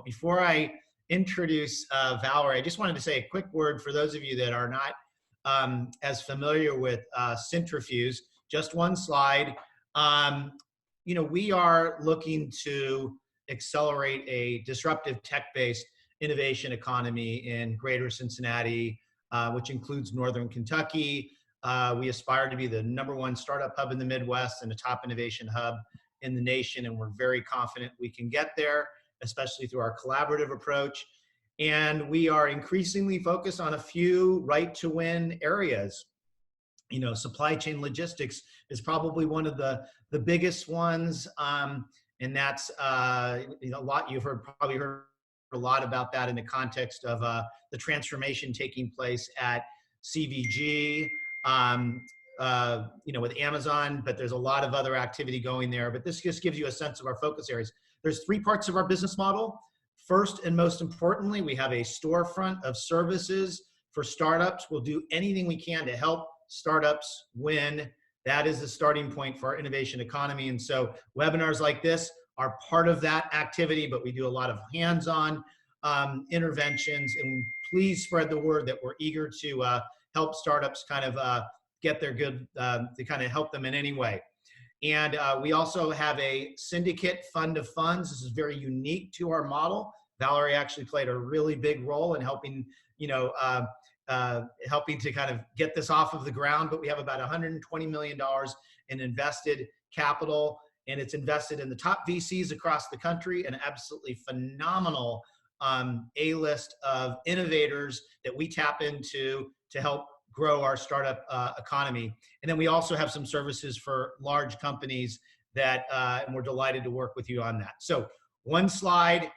Before I introduce Valarie, I just wanted to say a quick word for those of you that are not as familiar with Cintrifuse. Just one slide. We are looking to accelerate a disruptive tech-based innovation economy in greater Cincinnati, which includes Northern Kentucky. We aspire to be the #1 startup hub in the Midwest and a top innovation hub in the nation, and we're very confident we can get there, especially through our collaborative approach. And we are increasingly focused on a few right-to-win areas. Supply chain logistics is probably one of the biggest ones, and that's a lot. You've probably heard a lot about that in the context of the transformation taking place at CVG, with Amazon, but there's a lot of other activity going there. But this just gives you a sense of our focus areas. There's 3 parts of our business model. First and most importantly, we have a storefront of services for startups. We'll do anything we can to help startups win. That is the starting point for our innovation economy. And so webinars like this are part of that activity, but we do a lot of hands-on interventions. And please spread the word that we're eager to help startups kind of get their good, to kind of help them in any way. And we also have a syndicate fund of funds. This is very unique to our model. Valarie actually played a really big role in helping, helping to kind of get this off of the ground. But we have about $120 million in invested capital, and it's invested in the top VCs across the country, an absolutely phenomenal A-list of innovators that we tap into to help grow our startup economy. And then we also have some services for large companies that, and we're delighted to work with you on that. So one slide,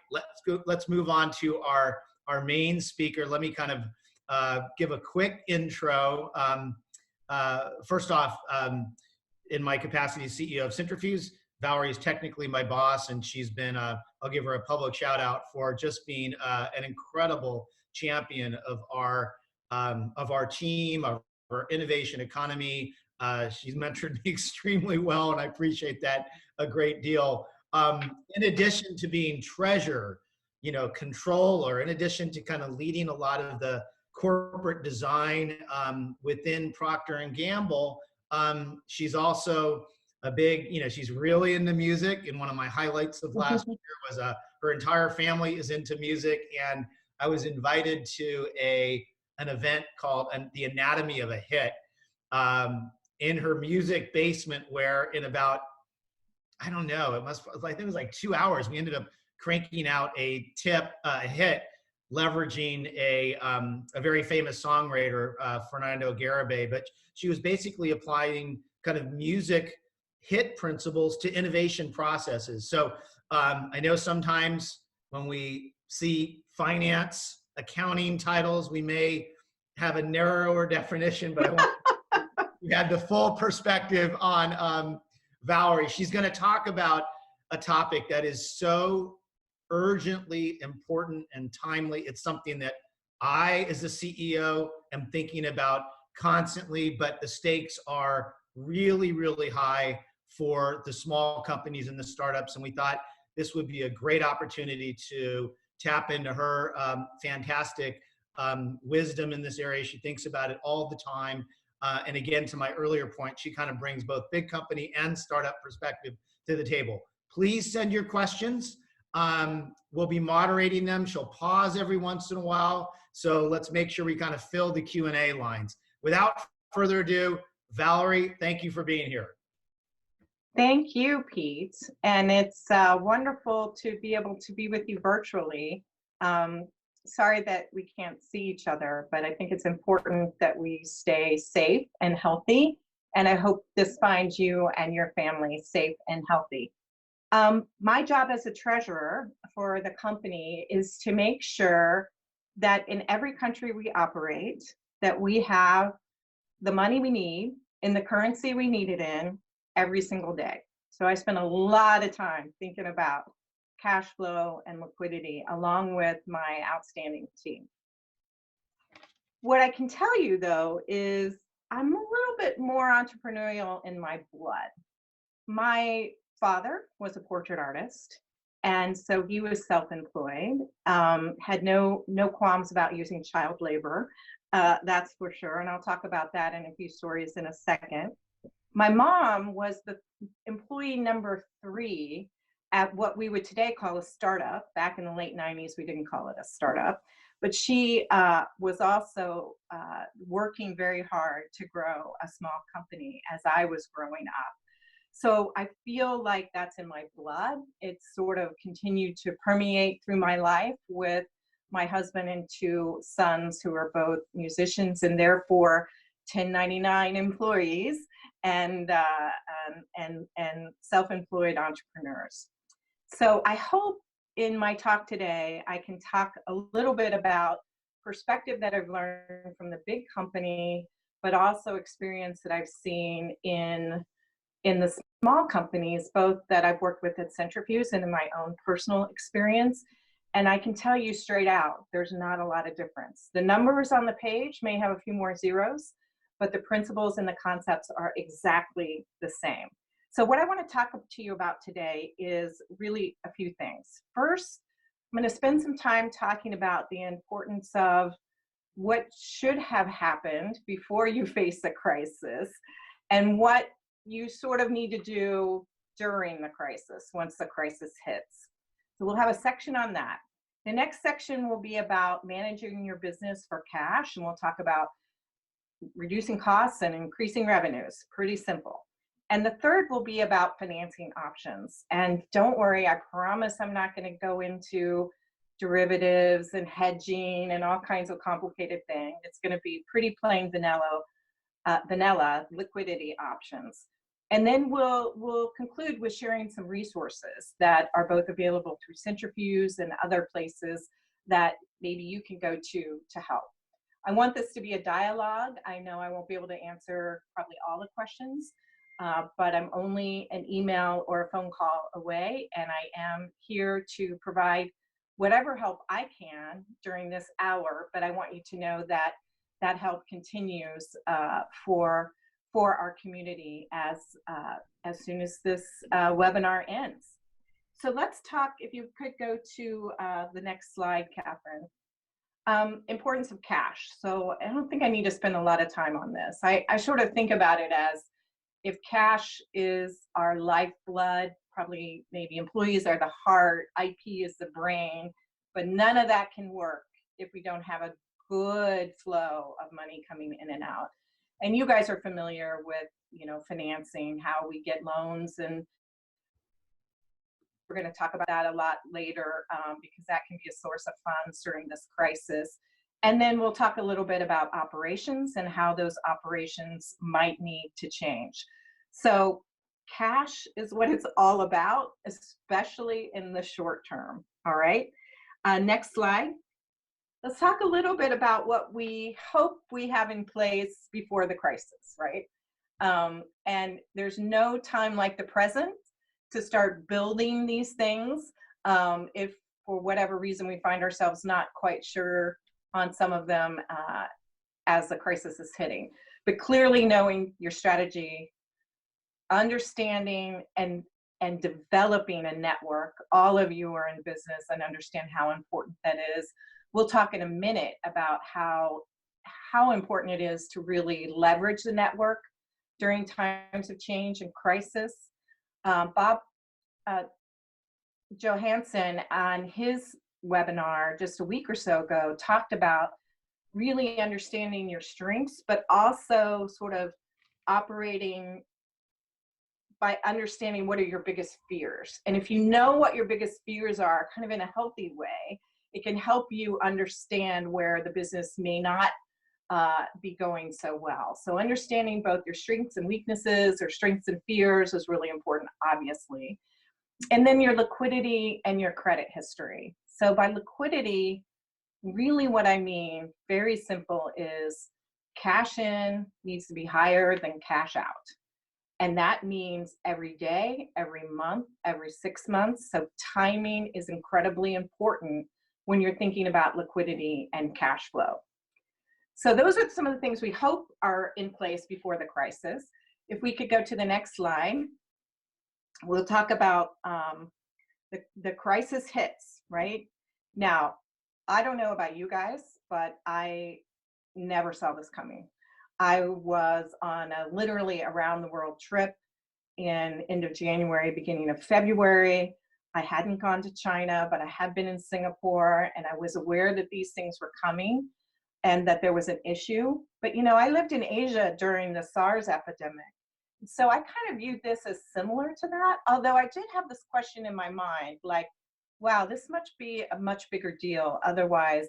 let's move on to our main speaker. Let me kind of give a quick intro. First off, in my capacity as CEO of Cintrifuse, Valarie is technically my boss, and she's been, I'll give her a public shout out for just being an incredible champion of our team, of our innovation economy. She's mentored me extremely well, and I appreciate that a great deal. In addition to being treasurer, controller, in addition to kind of leading a lot of the corporate design within Procter & Gamble, she's also a big, she's really into music. And one of my highlights of last year was her entire family is into music. And I was invited to an event called The Anatomy of a Hit in her music basement, where in about, I don't know, I think it was like 2 hours, we ended up cranking out a hit, leveraging a very famous songwriter, Fernando Garibay. But she was basically applying kind of music hit principles to innovation processes. So I know sometimes when we see finance, accounting titles, we may have a narrower definition, but I want you had the full perspective on Valarie. She's going to talk about a topic that is so urgently important and timely. It's something that I, as the CEO, am thinking about constantly, but the stakes are really, really high for the small companies and the startups. And we thought this would be a great opportunity to tap into her fantastic wisdom in this area. She thinks about it all the time. And again, to my earlier point, she kind of brings both big company and startup perspective to the table. Please send your questions. We'll be moderating them. She'll pause every once in a while. So let's make sure we kind of fill the Q&A lines. Without further ado, Valarie, thank you for being here. Thank you, Pete. And it's wonderful to be able to be with you virtually. Sorry that we can't see each other, but I think it's important that we stay safe and healthy. And I hope this finds you and your family safe and healthy. My job as a treasurer for the company is to make sure that in every country we operate, that we have the money we need in the currency we need it in every single day. So I spend a lot of time thinking about cash flow and liquidity along with my outstanding team. What I can tell you though is I'm a little bit more entrepreneurial in my blood. My father was a portrait artist. And so he was self-employed, had no qualms about using child labor, that's for sure. And I'll talk about that in a few stories in a second. My mom was the employee number 3 at what we would today call a startup. Back in the late 90s, we didn't call it a startup, but she was also working very hard to grow a small company as I was growing up. So I feel like that's in my blood. It's sort of continued to permeate through my life with my husband and 2 sons who are both musicians and therefore 1099 employees and self-employed entrepreneurs. So I hope in my talk today, I can talk a little bit about perspective that I've learned from the big company, but also experience that I've seen in the small companies, both that I've worked with at Cintrifuse and in my own personal experience. And I can tell you straight out, there's not a lot of difference. The numbers on the page may have a few more zeros, but the principles and the concepts are exactly the same. So what I want to talk to you about today is really a few things. First, I'm going to spend some time talking about the importance of what should have happened before you face a crisis and what you sort of need to do during the crisis, once the crisis hits. So we'll have a section on that. The next section will be about managing your business for cash, and we'll talk about reducing costs and increasing revenues. Pretty simple. And the third will be about financing options. And don't worry, I promise I'm not going to go into derivatives and hedging and all kinds of complicated things. It's going to be pretty plain vanilla liquidity options. And then we'll conclude with sharing some resources that are both available through Cintrifuse and other places that maybe you can go to help. I want this to be a dialogue. I know I won't be able to answer probably all the questions, but I'm only an email or a phone call away, and I am here to provide whatever help I can during this hour, but I want you to know that that help continues for our community as soon as this webinar ends. So let's talk, if you could go to the next slide, Catherine. Importance of cash. So I don't think I need to spend a lot of time on this. I sort of think about it as if cash is our lifeblood, probably maybe employees are the heart, IP is the brain, but none of that can work if we don't have a good flow of money coming in and out. And you guys are familiar with, financing, how we get loans, and we're going to talk about that a lot later because that can be a source of funds during this crisis. And then we'll talk a little bit about operations and how those operations might need to change. So cash is what it's all about, especially in the short term. All right. Next slide. Let's talk a little bit about what we hope we have in place before the crisis, right? And there's no time like the present to start building these things if for whatever reason we find ourselves not quite sure on some of them as the crisis is hitting. But clearly knowing your strategy, understanding and developing a network. All of you are in business and understand how important that is. We'll talk in a minute about how important it is to really leverage the network during times of change and crisis. Bob Johansson on his webinar just a week or so ago talked about really understanding your strengths, but also sort of operating by understanding what are your biggest fears. And if you know what your biggest fears are, kind of in a healthy way, it can help you understand where the business may not be going so well. So understanding both your strengths and weaknesses, or strengths and fears, is really important, obviously. And then your liquidity and your credit history. So by liquidity, really what I mean, very simple, is cash in needs to be higher than cash out. And that means every day, every month, every 6 months. So timing is incredibly important when you're thinking about liquidity and cash flow. So those are some of the things we hope are in place before the crisis. If we could go to the next slide, we'll talk about the crisis hits, right? Now, I don't know about you guys, but I never saw this coming. I was on a literally around the world trip in end of January, beginning of February. I hadn't gone to China, but I had been in Singapore, and I was aware that these things were coming and that there was an issue. But you know, I lived in Asia during the SARS epidemic. So I kind of viewed this as similar to that, although I did have this question in my mind, like, wow, this must be a much bigger deal. Otherwise,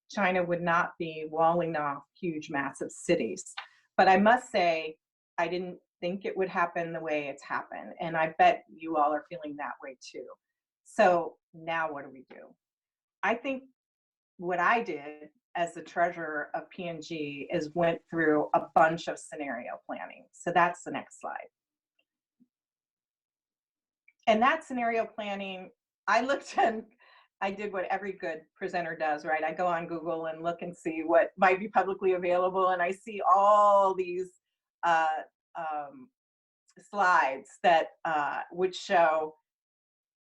China would not be walling off huge, massive cities. But I must say, I didn't think it would happen the way it's happened. And I bet you all are feeling that way too. So now what do we do? I think what I did as the treasurer of P&G is went through a bunch of scenario planning. So that's the next slide. And that scenario planning, I looked and I did what every good presenter does, right? I go on Google and look and see what might be publicly available, and I see all these slides that would show,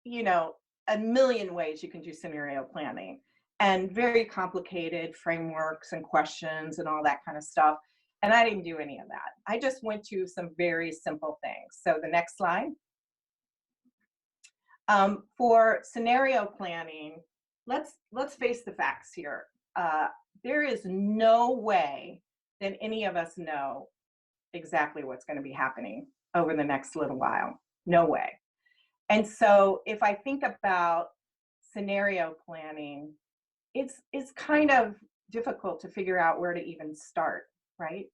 you know, a million ways you can do scenario planning, and very complicated frameworks and questions and all that kind of stuff. And I didn't do any of that. I just went to some very simple things. So the next slide. For scenario planning, let's face the facts here. There is no way that any of us know exactly what's going to be happening over the next little while. No way. And so if I think about scenario planning, it's kind of difficult to figure out where to even start, right?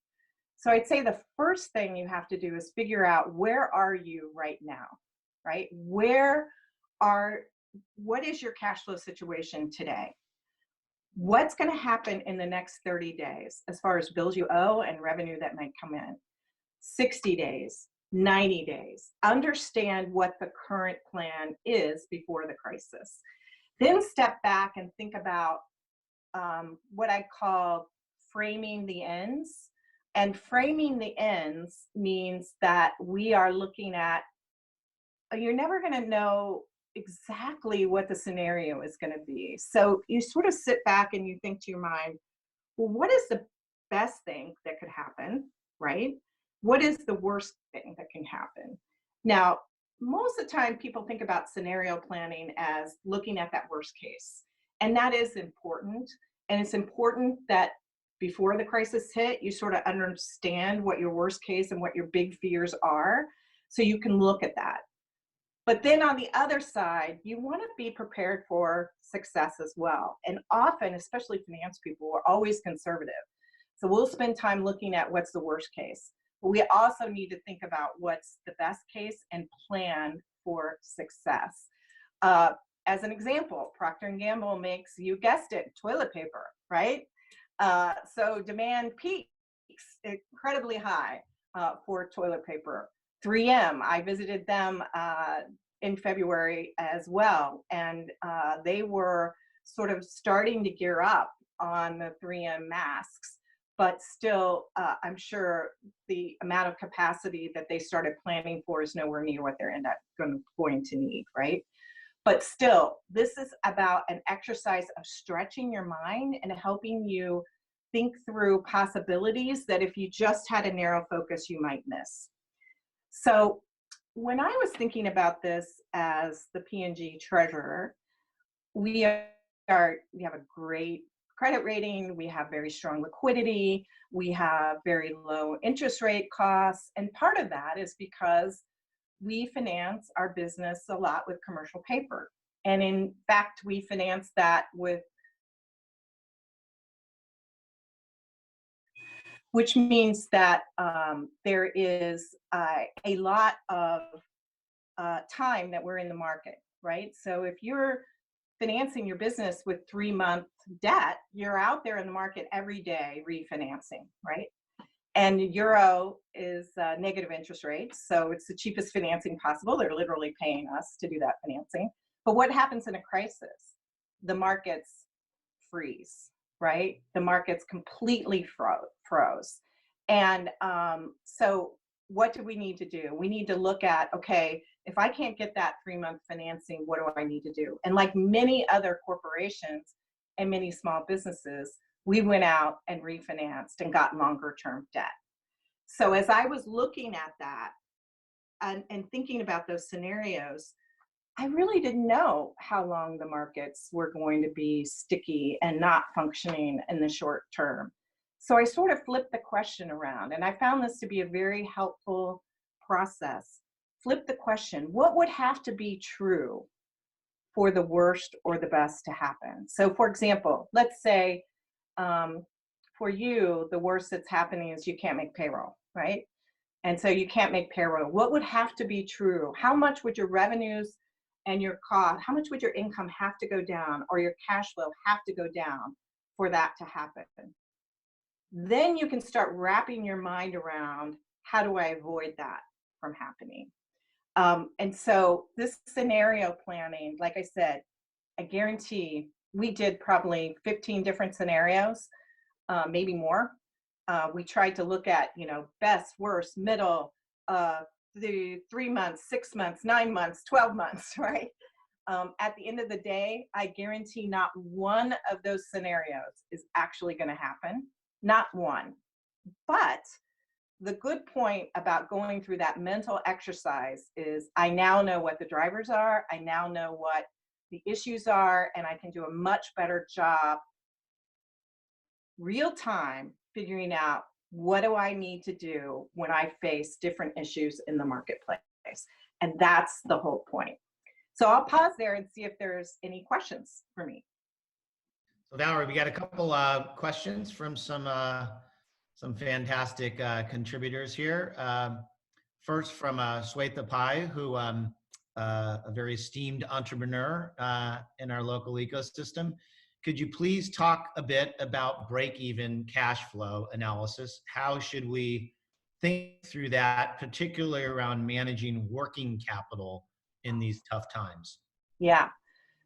So I'd say the first thing you have to do is figure out, where are you right now, right? What is your cash flow situation today? What's going to happen in the next 30 days as far as bills you owe and revenue that might come in? 60 days, 90 days. Understand what the current plan is before the crisis. Then step back and think about what I call framing the ends. And framing the ends means that we are looking at, you're never going to know exactly what the scenario is going to be. So you sort of sit back and you think to your mind, well, what is the best thing that could happen, right? What is the worst thing that can happen? Now, most of the time people think about scenario planning as looking at that worst case. And that is important. And it's important that before the crisis hit, you sort of understand what your worst case and what your big fears are, so you can look at that. But then on the other side, you want to be prepared for success as well. And often, especially finance people, we're always conservative. So we'll spend time looking at what's the worst case. But we also need to think about what's the best case and plan for success. As an example, Procter & Gamble makes, you guessed it, toilet paper, right? So demand peaks incredibly high for toilet paper. 3M, I visited them in February as well, and they were sort of starting to gear up on the 3M masks, but still, I'm sure the amount of capacity that they started planning for is nowhere near what they're going to need, right? But still, this is about an exercise of stretching your mind and helping you think through possibilities that if you just had a narrow focus, you might miss. So when I was thinking about this as the P&G treasurer, we have a great credit rating, we have very strong liquidity, we have very low interest rate costs, and part of that is because we finance our business a lot with commercial paper. And in fact, we finance that with, which means that there is a lot of time that we're in the market, right? So if you're financing your business with 3-month debt, you're out there in the market every day refinancing, right? And Euro is negative interest rates, so it's the cheapest financing possible. They're literally paying us to do that financing. But what happens in a crisis? The markets freeze, right? The markets completely froze. And so what do we need to do? We need to look at, okay, if I can't get that 3-month financing, what do I need to do? And like many other corporations and many small businesses, we went out and refinanced and got longer term debt. So as I was looking at that and thinking about those scenarios, I really didn't know how long the markets were going to be sticky and not functioning in the short term. So I sort of flipped the question around, and I found this to be a very helpful process. Flip the question, what would have to be true for the worst or the best to happen? So for example, let's say for you, the worst that's happening is you can't make payroll, right? And so you can't make payroll. What would have to be true? How much would your revenues and your cost, how much would your income have to go down, or your cash flow have to go down for that to happen? Then you can start wrapping your mind around, how do I avoid that from happening? And so this scenario planning, like I said, I guarantee we did probably 15 different scenarios, maybe more. We tried to look at, best, worst, middle, the 3 months, 6 months, 9 months, 12 months, right? At the end of the day, I guarantee not one of those scenarios is actually going to happen. Not one. But the good point about going through that mental exercise is I now know what the drivers are. I now know what the issues are, and I can do a much better job real time figuring out what do I need to do when I face different issues in the marketplace. And that's the whole point. So I'll pause there and see if there's any questions for me. So Valarie, we got a couple questions from some fantastic contributors here. First from Swetha Pai, who a very esteemed entrepreneur in our local ecosystem. Could you please talk a bit about break-even cash flow analysis? How should we think through that, particularly around managing working capital in these tough times? Yeah.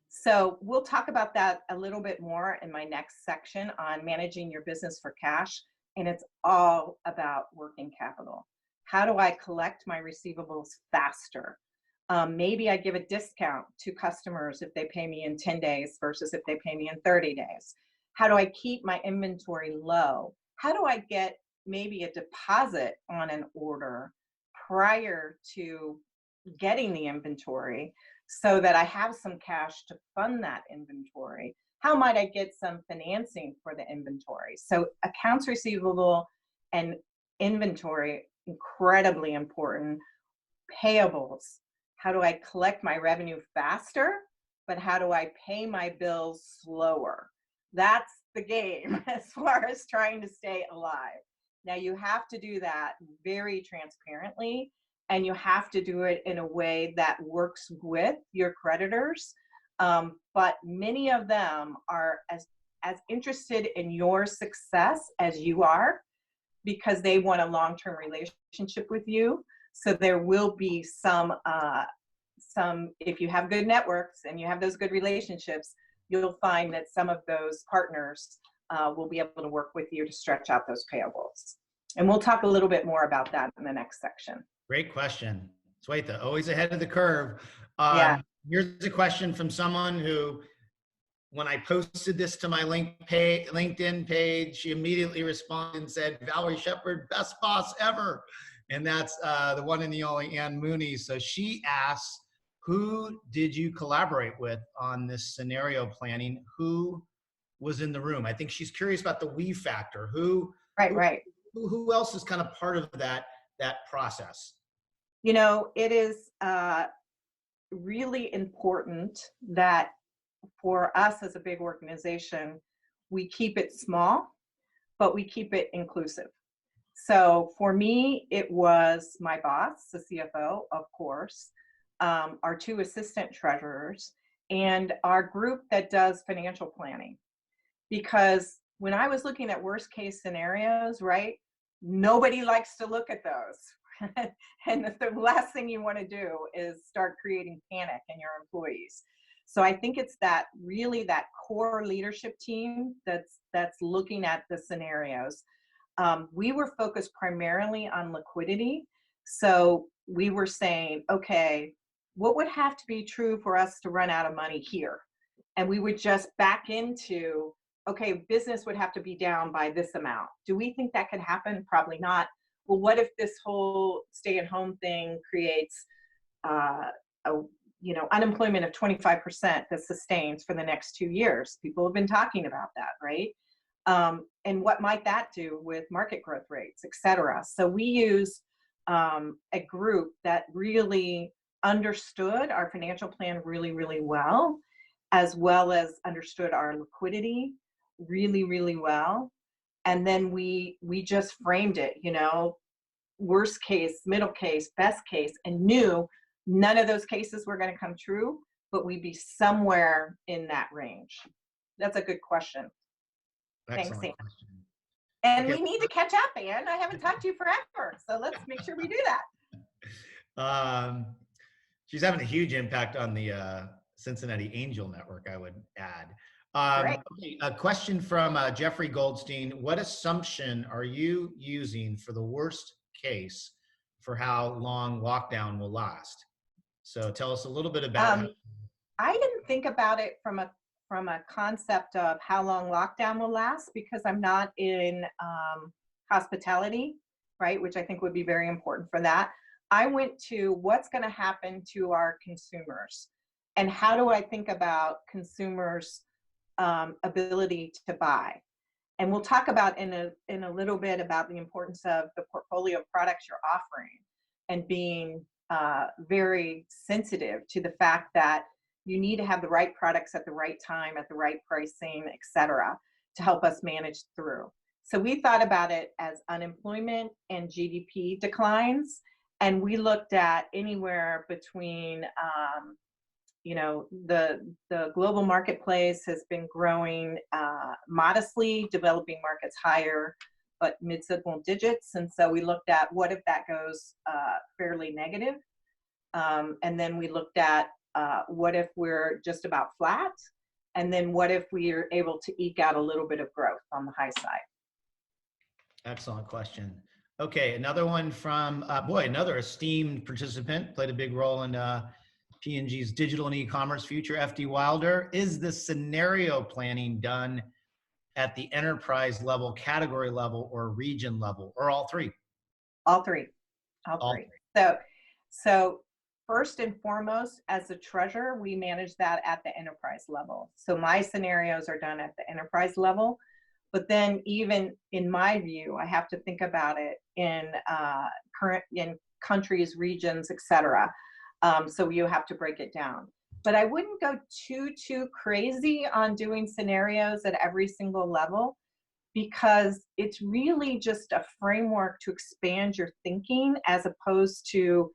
So we'll talk about that a little bit more in my next section on managing your business for cash. And it's all about working capital. How do I collect my receivables faster? Maybe I give a discount to customers if they pay me in 10 days versus if they pay me in 30 days. How do I keep my inventory low? How do I get maybe a deposit on an order prior to getting the inventory so that I have some cash to fund that inventory? How might I get some financing for the inventory? So accounts receivable and inventory, incredibly important. Payables. How do I collect my revenue faster, but how do I pay my bills slower? That's the game as far as trying to stay alive. Now you have to do that very transparently, and you have to do it in a way that works with your creditors. But many of them are as interested in your success as you are, because they want a long-term relationship with you. So there will be some, if you have good networks and you have those good relationships, you'll find that some of those partners will be able to work with you to stretch out those payables. And we'll talk a little bit more about that in the next section. Great question. Swetha, always ahead of the curve. Yeah. Here's a question from someone who, when I posted this to my LinkedIn page, she immediately responded and said, Valarie Sheppard, best boss ever. And that's the one and the only Ann Mooney. So she asks, who did you collaborate with on this scenario planning? Who was in the room? I think she's curious about the we factor. Right. Who else is kind of part of that process? It is really important that for us as a big organization, we keep it small, but we keep it inclusive. So for me, it was my boss, the CFO, of course, our 2 assistant treasurers, and our group that does financial planning. Because when I was looking at worst case scenarios, right, nobody likes to look at those. And the last thing you want to do is start creating panic in your employees. So I think it's that core leadership team that's looking at the scenarios. We were focused primarily on liquidity. So we were saying, okay, what would have to be true for us to run out of money here? And we would just back into, okay, business would have to be down by this amount. Do we think that could happen? Probably not. Well, what if this whole stay-at-home thing creates a unemployment of 25% that sustains for the next 2 years? People have been talking about that, right? And what might that do with market growth rates, et cetera? So we use a group that really understood our financial plan really, really well as understood our liquidity really, really well. And then we just framed it, worst case, middle case, best case, and knew none of those cases were going to come true, but we'd be somewhere in that range. That's a good question. Excellent Thanks, Ann. question. And Okay. we need to catch up, Ann. I haven't talked to you forever, so let's make sure we do that. She's having a huge impact on the Cincinnati Angel Network, I would add. Great. Okay, a question from Jeffrey Goldstein. What assumption are you using for the worst case for how long lockdown will last? So tell us a little bit about I didn't think about it from a concept of how long lockdown will last, because I'm not in hospitality, right? Which I think would be very important for that. I went to what's going to happen to our consumers, and how do I think about consumers' ability to buy. And we'll talk about in a little bit about the importance of the portfolio of products you're offering, and being very sensitive to the fact that you need to have the right products at the right time, at the right pricing, et cetera, to help us manage through. So we thought about it as unemployment and GDP declines. And we looked at anywhere between, the global marketplace has been growing modestly, developing markets higher, but mid-single digits. And so we looked at what if that goes fairly negative. And then we looked at what if we're just about flat? And then what if we are able to eke out a little bit of growth on the high side? Excellent question. Okay, another one from, another esteemed participant, played a big role in P&G's digital and e-commerce future, FD Wilder. Is the scenario planning done at the enterprise level, category level, or region level, or all three? All three. So first and foremost, as a treasurer, we manage that at the enterprise level. So my scenarios are done at the enterprise level, but then even in my view, I have to think about it in countries, regions, et cetera. So you have to break it down. But I wouldn't go too crazy on doing scenarios at every single level, because it's really just a framework to expand your thinking, as opposed to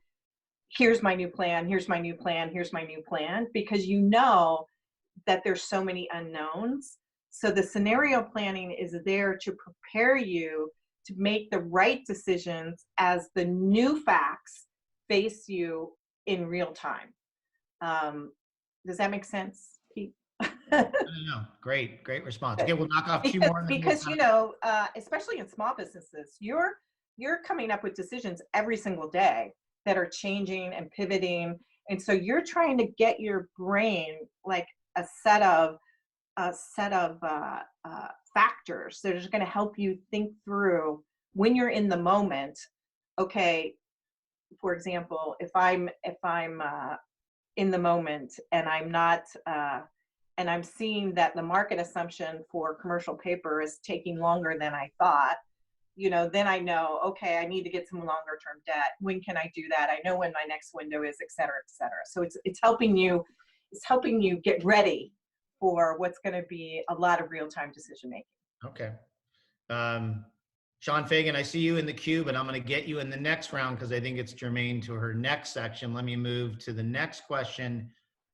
here's my new plan, here's my new plan, here's my new plan, because you know that there's so many unknowns. So the scenario planning is there to prepare you to make the right decisions as the new facts face you in real time. Does that make sense, Pete? No. Great response. Okay, we'll knock off two more. Because especially in small businesses, you're coming up with decisions every single day that are changing and pivoting, and so you're trying to get your brain like a set of factors that are going to help you think through when you're in the moment. Okay, for example, if I'm in the moment and I'm not and I'm seeing that the market assumption for commercial paper is taking longer than I thought, then I know, okay, I need to get some longer term debt. When can I do that? I know when my next window is, et cetera, et cetera. So it's helping you get ready for what's going to be a lot of real time decision making. Okay. Sean Fagan, I see you in the queue, but I'm going to get you in the next round because I think it's germane to her next section. Let me move to the next question.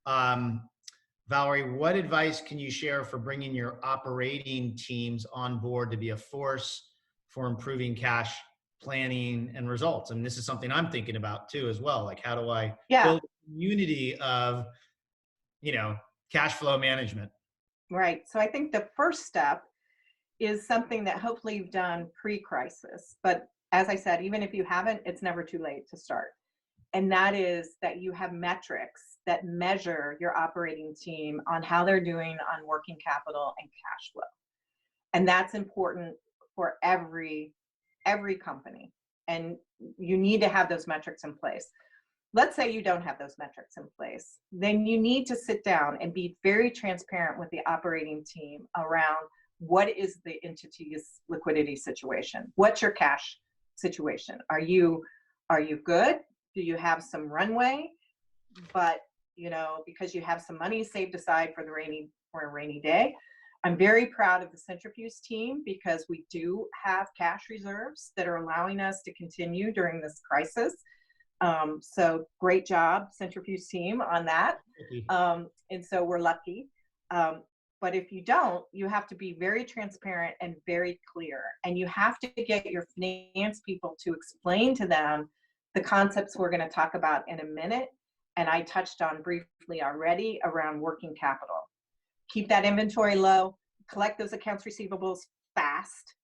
Valarie, what advice can you share for bringing your operating teams on board to be a force for improving cash planning and results? And this is something I'm thinking about too as well. Like, how do I build a community of, cash flow management? Right. So I think the first step is something that hopefully you've done pre-crisis. But as I said, even if you haven't, it's never too late to start. And that is that you have metrics that measure your operating team on how they're doing on working capital and cash flow. And that's important for every company. And you need to have those metrics in place. Let's say you don't have those metrics in place. Then you need to sit down and be very transparent with the operating team around what is the entity's liquidity situation? What's your cash situation? Are you good? Do you have some runway? But, because you have some money saved aside for a rainy day. I'm very proud of the Cintrifuse team because we do have cash reserves that are allowing us to continue during this crisis. So great job, Cintrifuse team, on that. And so we're lucky. But if you don't, you have to be very transparent and very clear. And you have to get your finance people to explain to them the concepts we're going to talk about in a minute. And I touched on briefly already around working capital. Keep that inventory low, collect those accounts receivables fast,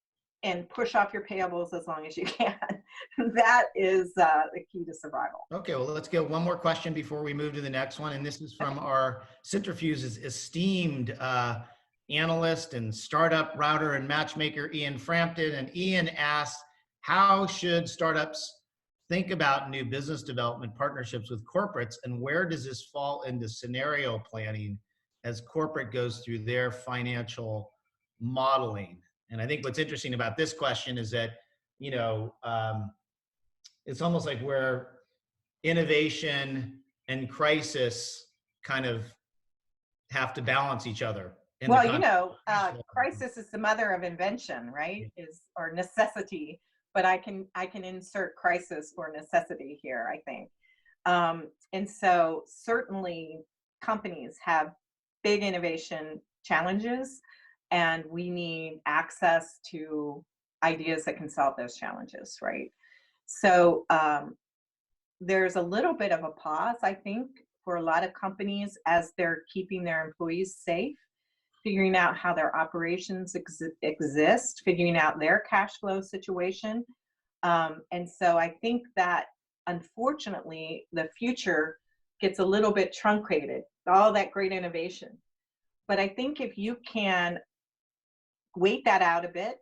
and push off your payables as long as you can. That is the key to survival. Okay, well, let's get one more question before we move to the next one. And this is from our Cintrifuse's esteemed analyst and startup router and matchmaker, Ian Frampton. And Ian asks, how should startups think about new business development partnerships with corporates, and where does this fall into scenario planning as corporate goes through their financial modeling? And I think what's interesting about this question is that, it's almost like where innovation and crisis kind of have to balance each other. Well, crisis is the mother of invention, right? Or necessity. But I can insert crisis or necessity here, I think. And so certainly companies have big innovation challenges, and we need access to ideas that can solve those challenges, right? So there's a little bit of a pause, I think, for a lot of companies as they're keeping their employees safe, figuring out how their operations exist, figuring out their cash flow situation. And so I think that, unfortunately, the future gets a little bit truncated, all that great innovation. But I think if you can wait that out a bit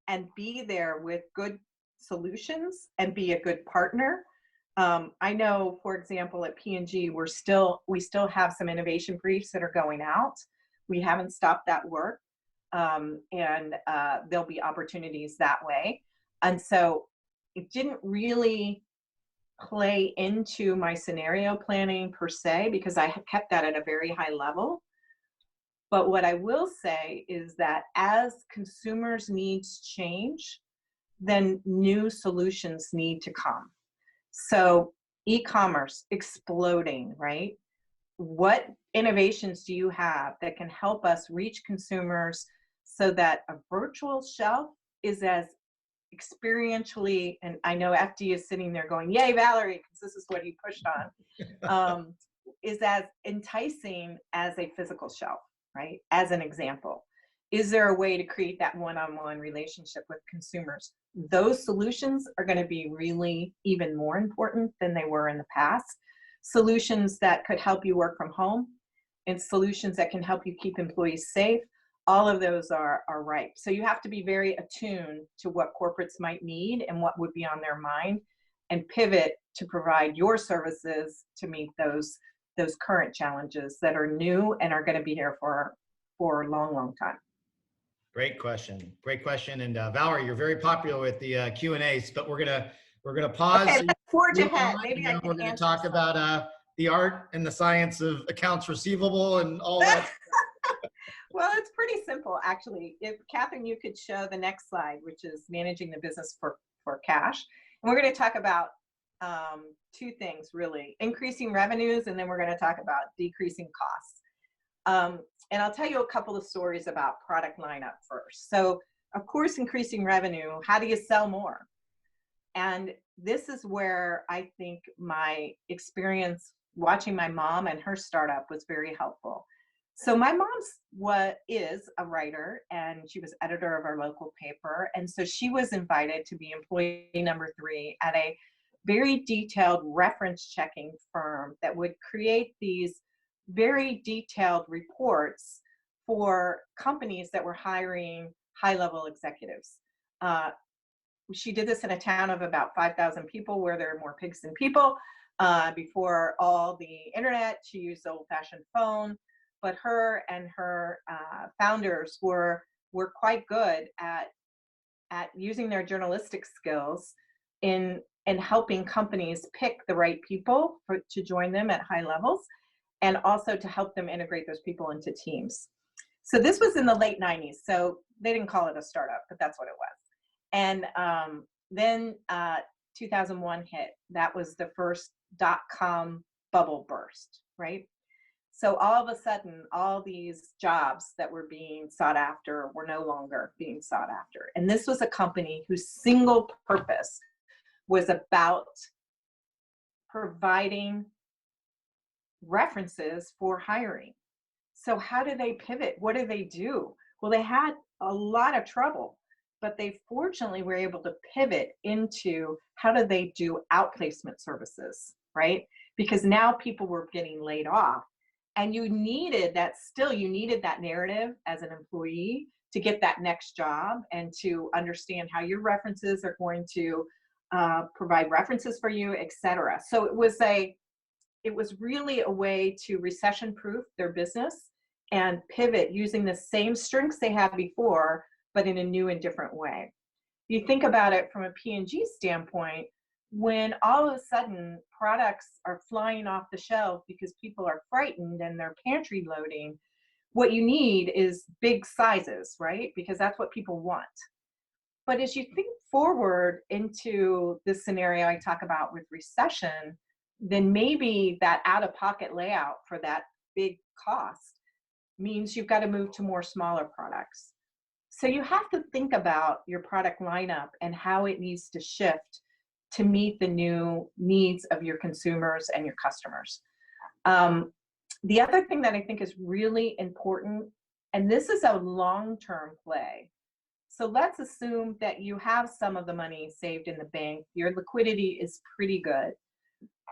and be there with good solutions and be a good partner. I know, for example, at P&G, we still have some innovation briefs that are going out. We haven't stopped that work, and there'll be opportunities that way. And so it didn't really play into my scenario planning per se, because I have kept that at a very high level. But what I will say is that as consumers' needs change, then new solutions need to come. So e-commerce exploding, right? What innovations do you have that can help us reach consumers so that a virtual shelf is as experientially, and I know FD is sitting there going, yay, Valarie, because this is what he pushed on, is as enticing as a physical shelf, right? As an example. Is there a way to create that one-on-one relationship with consumers? Those solutions are going to be really even more important than they were in the past. Solutions that could help you work from home and solutions that can help you keep employees safe. All of those are ripe. So you have to be very attuned to what corporates might need and what would be on their mind, and pivot to provide your services to meet those current challenges that are new and are going to be here for a long, long time. Great question. Great question. And Valarie, you're very popular with the Q&As, but we're gonna pause. Okay, let's forge ahead. Maybe I can we're going to talk about the art and the science of accounts receivable and all that. Well, it's pretty simple, actually. If Catherine, you could show the next slide, which is managing the business for cash. And we're going to talk about two things, really: increasing revenues, and then we're going to talk about decreasing costs. And I'll tell you a couple of stories about product lineup first. So, of course, increasing revenue, how do you sell more? And this is where I think my experience watching my mom and her startup was very helpful. So my mom is a writer, and she was editor of our local paper. And so she was invited to be employee number 3 at a very detailed reference checking firm that would create these very detailed reports for companies that were hiring high-level executives. Uh, she did this in a town of about 5,000 people where there are more pigs than people. Before all the internet, she used the old-fashioned phone, but her and her founders were quite good at using their journalistic skills in helping companies pick the right people to join them at high levels, and also to help them integrate those people into teams. So this was in the late 90s. So they didn't call it a startup, but that's what it was. And then 2001 hit. That was the first .com bubble burst, right? So all of a sudden, all these jobs that were being sought after were no longer being sought after. And this was a company whose single purpose was about providing references for hiring. So how do they pivot? What do they do? Well, they had a lot of trouble, but they fortunately were able to pivot into how do they do outplacement services, right? Because now people were getting laid off, and you needed that narrative as an employee to get that next job and to understand how your references are going to provide references for you, et cetera. So it was really a way to recession-proof their business and pivot using the same strengths they had before, but in a new and different way. You think about it from a P&G standpoint, when all of a sudden products are flying off the shelf because people are frightened and they're pantry loading, what you need is big sizes, right? Because that's what people want. But as you think forward into this scenario I talk about with recession, then maybe that out-of-pocket layout for that big cost means you've got to move to more smaller products. So you have to think about your product lineup and how it needs to shift to meet the new needs of your consumers and your customers. The other thing that I think is really important, and this is a long-term play. So let's assume that you have some of the money saved in the bank. Your liquidity is pretty good.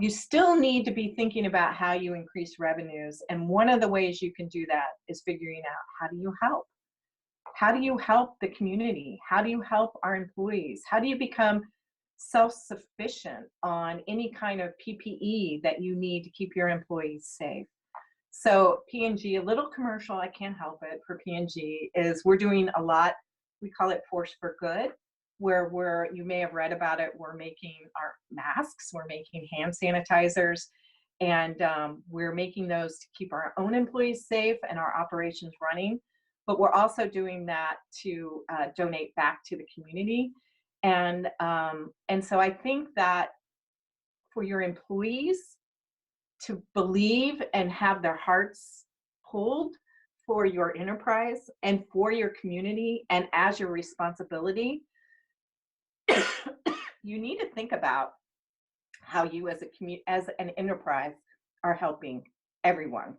You still need to be thinking about how you increase revenues. And one of the ways you can do that is figuring out, how do you help? How do you help the community? How do you help our employees? How do you become self-sufficient on any kind of PPE that you need to keep your employees safe? So P&G, a little commercial, I can't help it, for P&G is we're doing a lot. We call it Force for Good, where you may have read about it. We're making our masks, we're making hand sanitizers, and we're making those to keep our own employees safe and our operations running. But we're also doing that to donate back to the community. And so I think that for your employees to believe and have their hearts pulled for your enterprise and for your community and as your responsibility, you need to think about how you as an enterprise are helping everyone.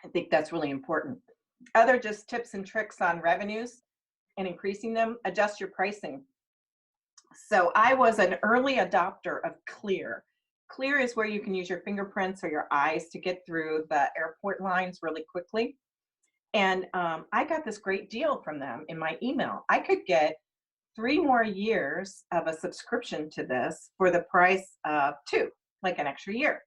I think that's really important. Other just tips and tricks on revenues and increasing them: adjust your pricing. So I was an early adopter of Clear. Clear is where you can use your fingerprints or your eyes to get through the airport lines really quickly. And I got this great deal from them in my email. I could get 3 more years of a subscription to this for the price of 2, like an extra year,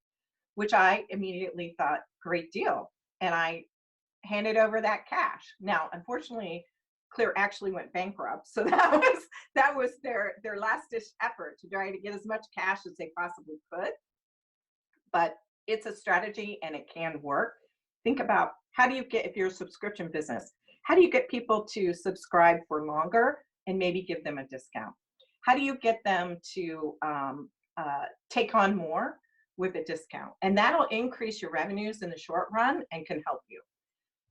which I immediately thought, great deal. And I handed over that cash. Now, unfortunately, Clear actually went bankrupt. So that was their last-ditch effort to try to get as much cash as they possibly could. But it's a strategy and it can work. Think about, how do you get, if you're a subscription business, how do you get people to subscribe for longer and maybe give them a discount? How do you get them to take on more with a discount? And that'll increase your revenues in the short run and can help you.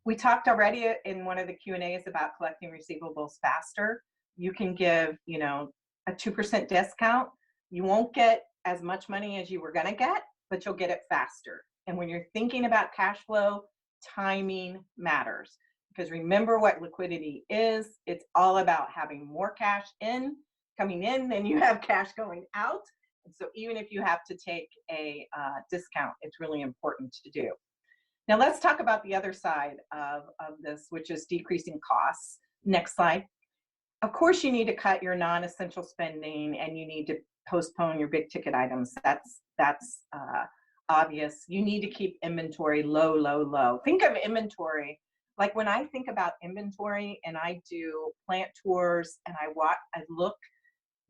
We talked already in one of the Q&As about collecting receivables faster. You can give, a 2% discount. You won't get as much money as you were going to get, but you'll get it faster. And when you're thinking about cash flow, timing matters. Because remember what liquidity is. It's all about having more cash coming in than you have cash going out. And so even if you have to take a discount, it's really important to do. Now let's talk about the other side of this, which is decreasing costs. Next slide. Of course, you need to cut your non-essential spending and you need to postpone your big ticket items. That's obvious. You need to keep inventory low, low, low. Think of inventory. Like when I think about inventory and I do plant tours and I look,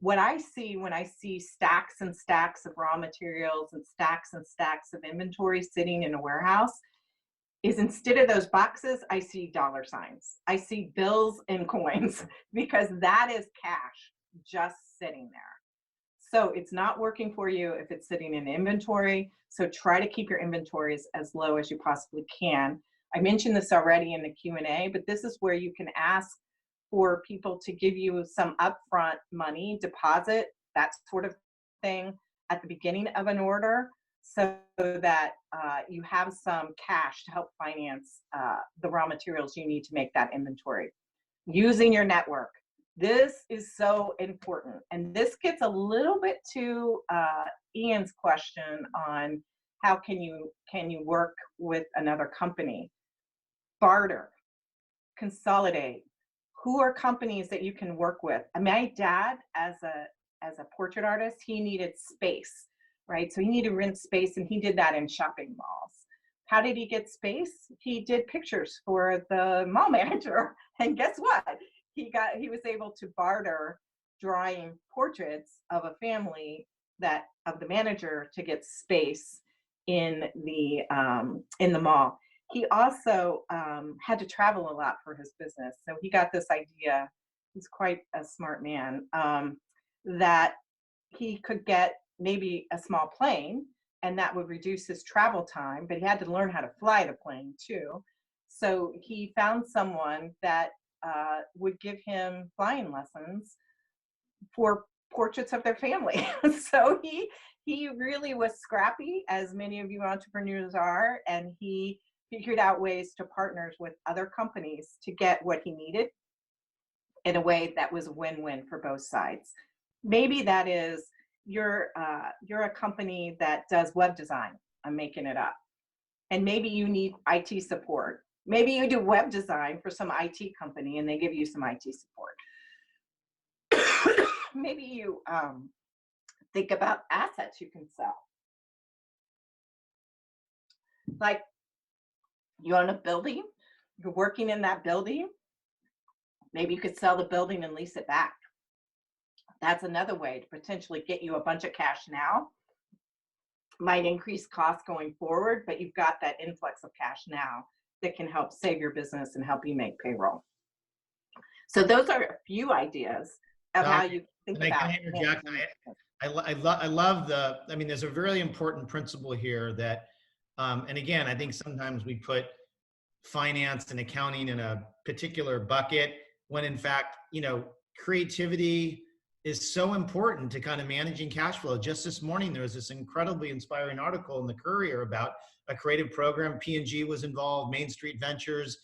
what I see when I see stacks and stacks of raw materials and stacks of inventory sitting in a warehouse is, instead of those boxes, I see dollar signs. I see bills and coins, because that is cash just sitting there. So it's not working for you if it's sitting in inventory. So try to keep your inventories as low as you possibly can. I mentioned this already in the Q&A, but this is where you can ask for people to give you some upfront money, deposit, that sort of thing at the beginning of an order, so that you have some cash to help finance the raw materials you need to make that inventory. Using your network. This is so important. And this gets a little bit to Ian's question on how can you work with another company. Barter, consolidate. Who are companies that you can work with? My dad, as a portrait artist, he needed space, right? So he needed to rent space, and he did that in shopping malls. How did he get space? He did pictures for the mall manager, and guess what? He was able to barter drawing portraits of a family of the manager to get space in the mall. He also had to travel a lot for his business. So he got this idea, he's quite a smart man, that he could get maybe a small plane, and that would reduce his travel time, but he had to learn how to fly the plane too. So he found someone that would give him flying lessons for portraits of their family. So he really was scrappy, as many of you entrepreneurs are, and he figured out ways to partner with other companies to get what he needed in a way that was win-win for both sides. Maybe that is you're a company that does web design. I'm making it up. And maybe you need IT support. Maybe you do web design for some IT company and they give you some IT support. Maybe you think about assets you can sell. Like, you own a building, you're working in that building, maybe you could sell the building and lease it back. That's another way to potentially get you a bunch of cash now. Might increase costs going forward, but you've got that influx of cash now that can help save your business and help you make payroll. So those are a few ideas of how you think about it. I love there's a really important principle here that, and again, I think sometimes we put finance and accounting in a particular bucket when in fact, creativity is so important to kind of managing cash flow. Just this morning, there was this incredibly inspiring article in the Courier about a creative program. P&G was involved, Main Street Ventures,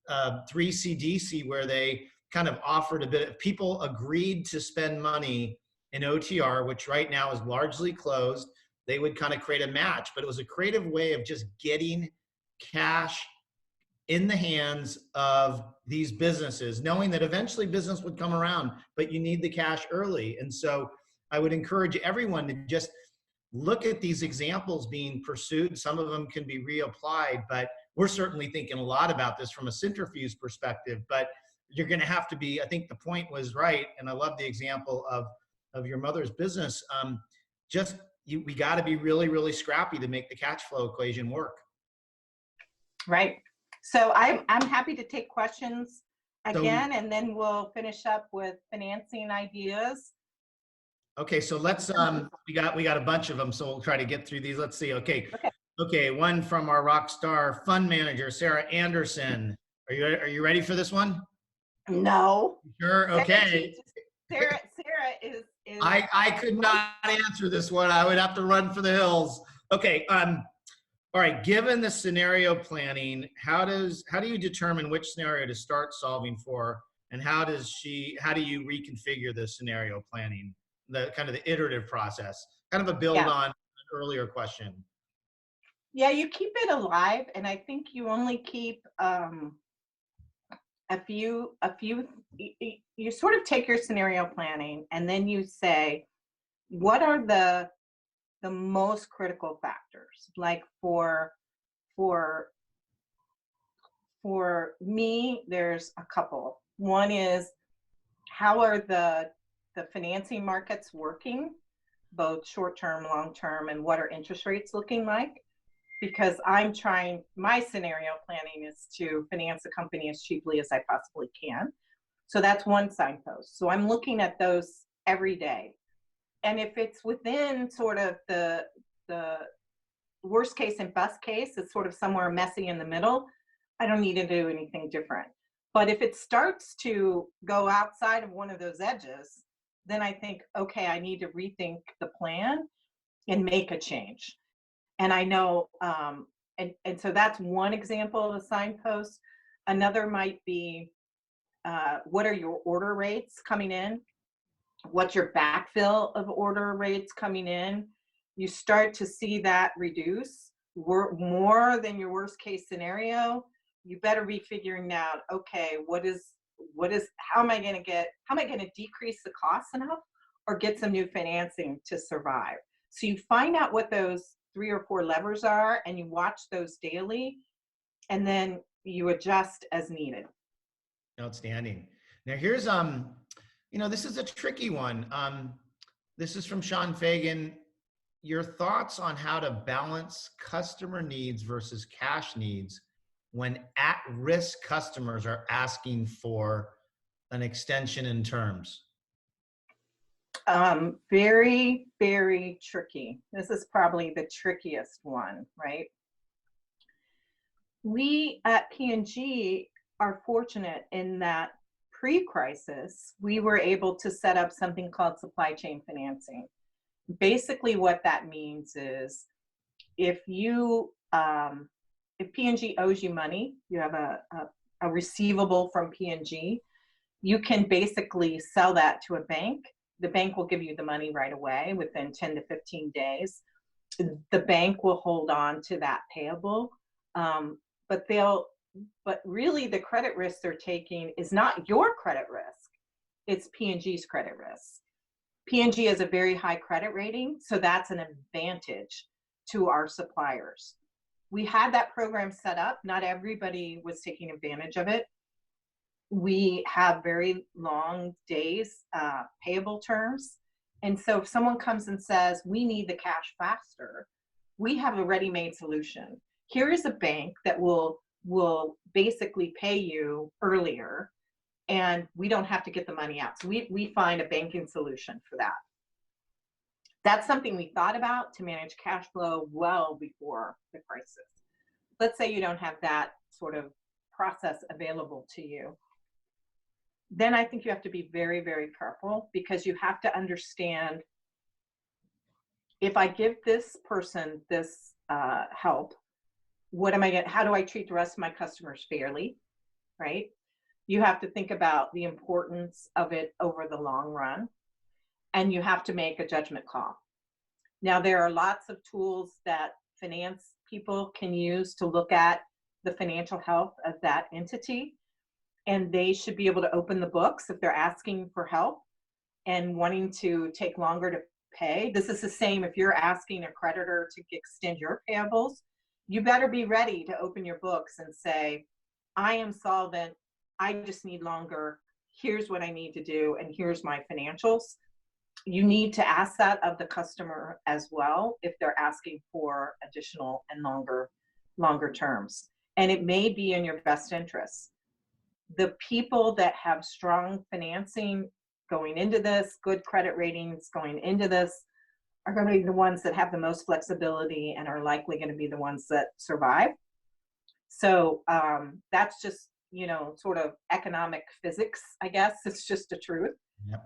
3CDC, where they kind of offered a bit of, people agreed to spend money in OTR, which right now is largely closed. They would kind of create a match, but it was a creative way of just getting cash in the hands of these businesses, knowing that eventually business would come around, but you need the cash early. And so I would encourage everyone to just look at these examples being pursued. Some of them can be reapplied, but we're certainly thinking a lot about this from a Cintrifuse perspective, but you're gonna have to be, I think the point was right, and I love the example of your mother's business. We gotta be really, really scrappy to make the cash flow equation work. Right. So I'm happy to take questions again, and then we'll finish up with financing ideas. Okay, so let's we got a bunch of them, so we'll try to get through these. Let's see. Okay, one from our rock star fund manager, Sarah Anderson. Are you ready for this one? No. Sure. Okay. Sarah is I could not answer this one. I would have to run for the hills. Okay. All right, given the scenario planning, how do you determine which scenario to start solving for, and how do you reconfigure the scenario planning? the kind of the iterative process, kind of a build Yeah. on an earlier question. Yeah, you keep it alive, and I think you only keep you sort of take your scenario planning and then you say, what are the most critical factors? Like for me, there's a couple. One is, how are the financing markets working, both short term, long term, and what are interest rates looking like? Because my scenario planning is to finance a company as cheaply as I possibly can. So that's one signpost. So I'm looking at those every day. And if it's within sort of the worst case and best case, it's sort of somewhere messy in the middle, I don't need to do anything different. But if it starts to go outside of one of those edges, then I think, okay, I need to rethink the plan and make a change. And I know, and so that's one example of a signpost. Another might be, what are your order rates coming in? What's your backfill of order rates coming in? You start to see that reduce more than your worst case scenario. You better be figuring out, okay, how am I going to decrease the cost enough or get some new financing to survive? So you find out what those 3 or 4 levers are and you watch those daily, and then you adjust as needed. Outstanding. Now here's, this is a tricky one. This is from Sean Fagan. Your thoughts on how to balance customer needs versus cash needs when at-risk customers are asking for an extension in terms? Very, very tricky. This is probably the trickiest one, right? We at P&G are fortunate in that pre-crisis, we were able to set up something called supply chain financing. Basically what that means is if P&G owes you money, you have a receivable from P&G, you can basically sell that to a bank. The bank will give you the money right away within 10 to 15 days. The bank will hold on to that payable, but really the credit risk they're taking is not your credit risk, it's P&G's credit risk. P&G has a very high credit rating, so that's an advantage to our suppliers. We had that program set up. Not everybody was taking advantage of it. We have very long days, payable terms. And so if someone comes and says, we need the cash faster, we have a ready-made solution. Here is a bank that will basically pay you earlier, and we don't have to get the money out. So we find a banking solution for that. That's something we thought about to manage cash flow well before the crisis. Let's say you don't have that sort of process available to you. Then I think you have to be very, very careful, because you have to understand, if I give this person this help, how do I treat the rest of my customers fairly, right? You have to think about the importance of it over the long run, and you have to make a judgment call. Now, there are lots of tools that finance people can use to look at the financial health of that entity, and they should be able to open the books if they're asking for help and wanting to take longer to pay. This is the same if you're asking a creditor to extend your payables. You better be ready to open your books and say, I am solvent, I just need longer, here's what I need to do, and here's my financials. You need to ask that of the customer as well if they're asking for additional and longer terms. And it may be in your best interest. The people that have strong financing going into this, good credit ratings going into this, are going to be the ones that have the most flexibility and are likely going to be the ones that survive. So that's just, sort of economic physics, I guess. It's just the truth. Yep.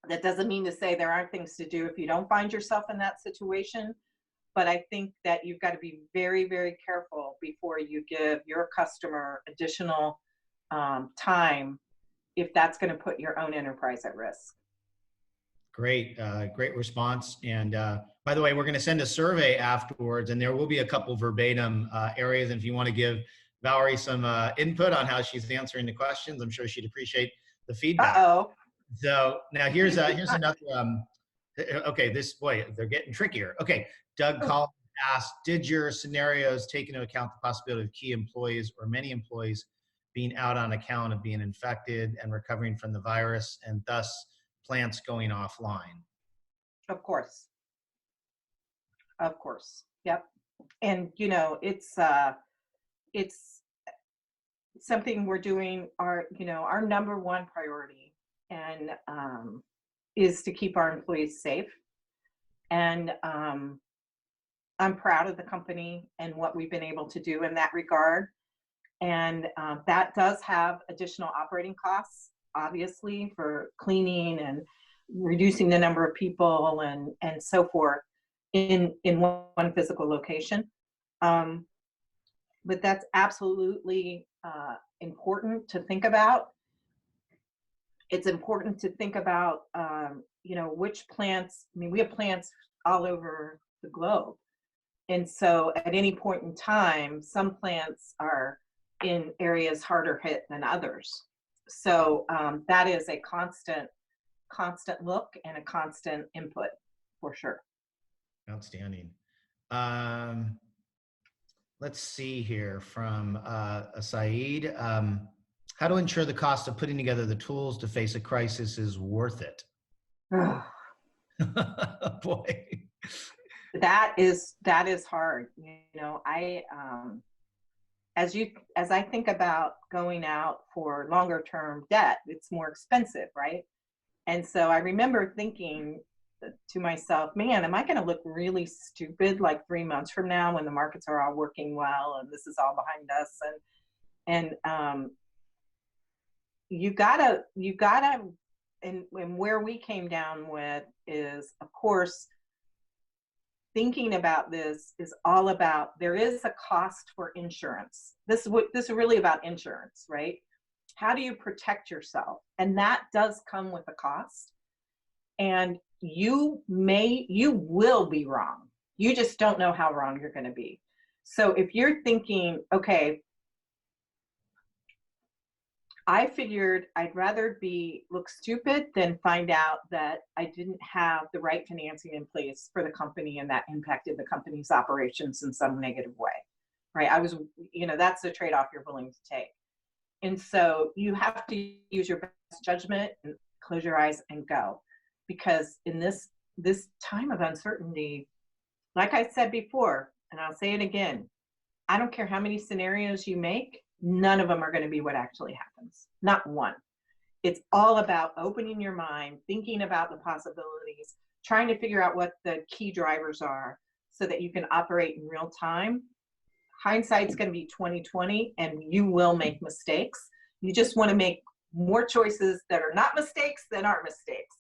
That doesn't mean to say there aren't things to do if you don't find yourself in that situation. But I think that you've got to be very, very careful before you give your customer additional time, if that's going to put your own enterprise at risk. Great, great response. And by the way, we're going to send a survey afterwards, and there will be a couple verbatim areas. And if you want to give Valarie some input on how she's answering the questions, I'm sure she'd appreciate the feedback. Uh-oh. So now here's another. Okay, this boy, they're getting trickier. Okay, Doug Collins asked, did your scenarios take into account the possibility of key employees or many employees being out on account of being infected and recovering from the virus, and thus plants going offline? Of course. Of course. Yep. And it's something we're doing. Our number one priority and is to keep our employees safe. And I'm proud of the company and what we've been able to do in that regard. And that does have additional operating costs, obviously, for cleaning and reducing the number of people and so forth in one physical location. But that's absolutely important to think about. It's important to think about, which plants. I mean, we have plants all over the globe. And so at any point in time, some plants are in areas harder hit than others. So that is a constant look and a constant input for sure. Outstanding. Let's see here from Saeed. How to ensure the cost of putting together the tools to face a crisis is worth it? Boy. That is hard. As I think about going out for longer term debt, it's more expensive, right? And so I remember thinking to myself, man, am I going to look really stupid like 3 months from now when the markets are all working well and this is all behind us? And you gotta, and where we came down with is, of course, thinking about this is all about, there is a cost for insurance. This is really about insurance, right? How do you protect yourself? And that does come with a cost. And you will be wrong. You just don't know how wrong you're going to be. So if you're thinking, okay, I figured I'd rather look stupid than find out that I didn't have the right financing in place for the company and that impacted the company's operations in some negative way, right? That's the trade-off you're willing to take. And so you have to use your best judgment and close your eyes and go. Because in this time of uncertainty, like I said before, and I'll say it again, I don't care how many scenarios you make, none of them are going to be what actually happens. Not one. It's all about opening your mind, thinking about the possibilities, trying to figure out what the key drivers are so that you can operate in real time. Hindsight's going to be 20/20, and you will make mistakes. You just want to make more choices that are not mistakes than are mistakes.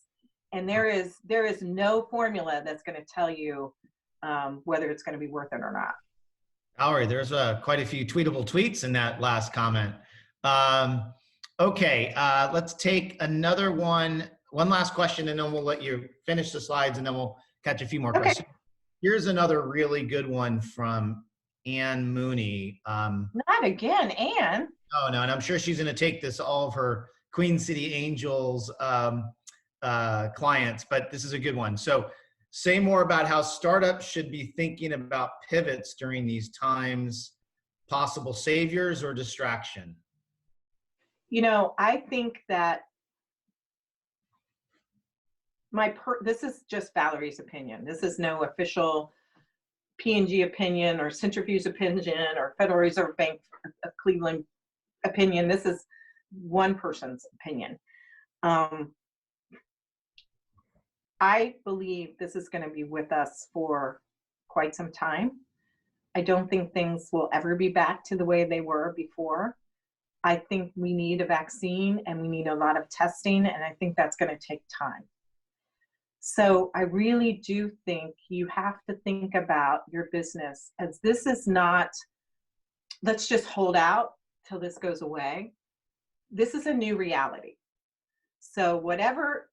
And there is no formula that's going to tell you whether it's going to be worth it or not. Valarie, there's quite a few tweetable tweets in that last comment. Okay, let's take another one last question, and then we'll let you finish the slides, and then we'll catch a few more questions. Here's another really good one from Ann Mooney. Not again, Ann. Oh, no, and I'm sure she's going to take this all of her Queen City Angels clients, but this is a good one. So, say more about how startups should be thinking about pivots during these times, possible saviors or distraction. I think that this is just Valarie's opinion. This is no official P&G opinion or Cintrifuse opinion or Federal Reserve Bank of Cleveland opinion. This is one person's opinion. I believe this is going to be with us for quite some time. I don't think things will ever be back to the way they were before. I think we need a vaccine and we need a lot of testing, and I think that's going to take time. So I really do think you have to think about your business as this is not, let's just hold out till this goes away. This is a new reality. So whatever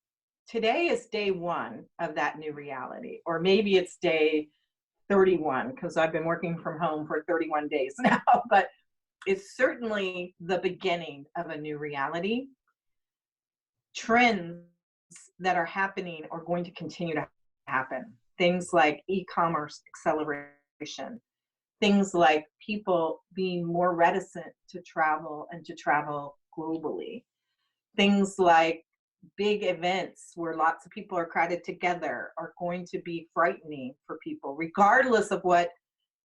today is day one of that new reality, or maybe it's day 31, because I've been working from home for 31 days now, but it's certainly the beginning of a new reality. Trends that are happening are going to continue to happen. Things like e-commerce acceleration, things like people being more reticent to travel and to travel globally, things like big events where lots of people are crowded together are going to be frightening for people, regardless of what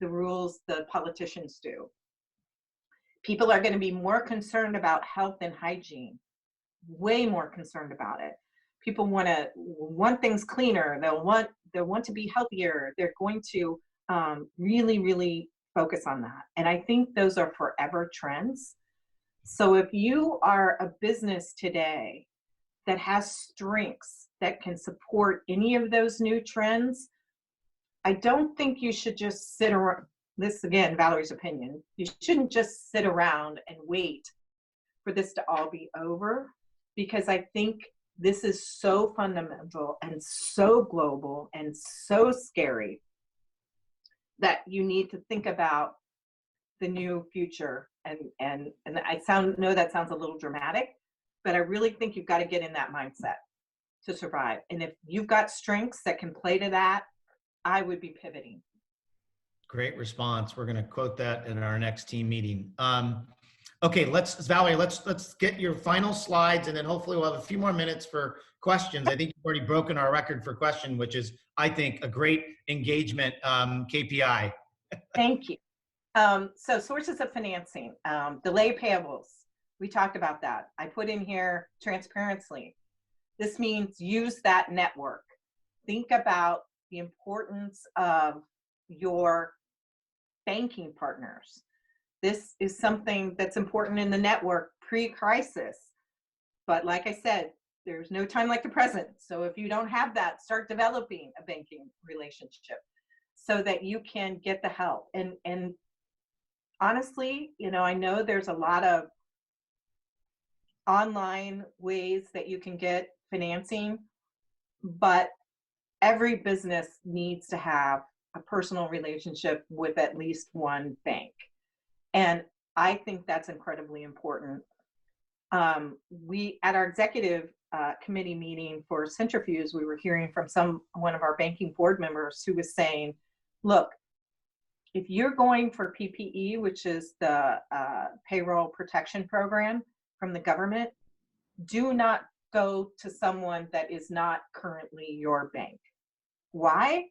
the rules the politicians do. People are going to be more concerned about health and hygiene, way more concerned about it. People want things cleaner. They'll want to be healthier. They're going to really, really focus on that. And I think those are forever trends. So if you are a business today that has strengths that can support any of those new trends, I don't think you should just sit around. This, again, Valerie's opinion. You shouldn't just sit around and wait for this to all be over, because I think this is so fundamental and so global and so scary that you need to think about the new future. And I know that sounds a little dramatic, but I really think you've got to get in that mindset to survive. And if you've got strengths that can play to that, I would be pivoting. Great response. We're going to quote that in our next team meeting. Okay, Valarie, let's get your final slides, and then hopefully we'll have a few more minutes for questions. I think you've already broken our record for question, which is, I think, a great engagement KPI. Thank you. So sources of financing, delay payables. We talked about that. I put in here transparency. This means use that network. Think about the importance of your banking partners. This is something that's important in the network pre-crisis. But like I said, there's no time like the present. So if you don't have that, start developing a banking relationship so that you can get the help. And honestly, I know there's a lot of online ways that you can get financing, but every business needs to have a personal relationship with at least one bank. And I think that's incredibly important. We, at our executive committee meeting for Cintrifuse, we were hearing from one of our banking board members who was saying, look, if you're going for PPE, which is the payroll protection program from the government, do not go to someone that is not currently your bank. Why?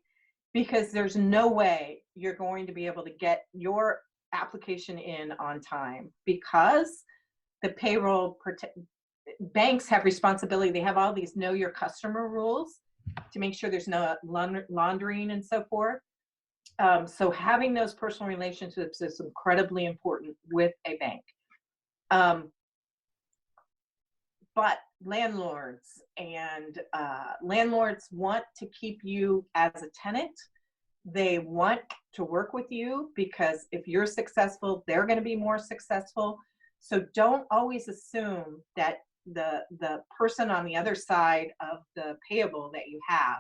Because there's no way you're going to be able to get your application in on time, because the banks have responsibility. They have all these know your customer rules to make sure there's no laundering and so forth. So having those personal relationships is incredibly important with a bank. But landlords want to keep you as a tenant. They want to work with you because if you're successful, they're going to be more successful. So don't always assume that the person on the other side of the payable that you have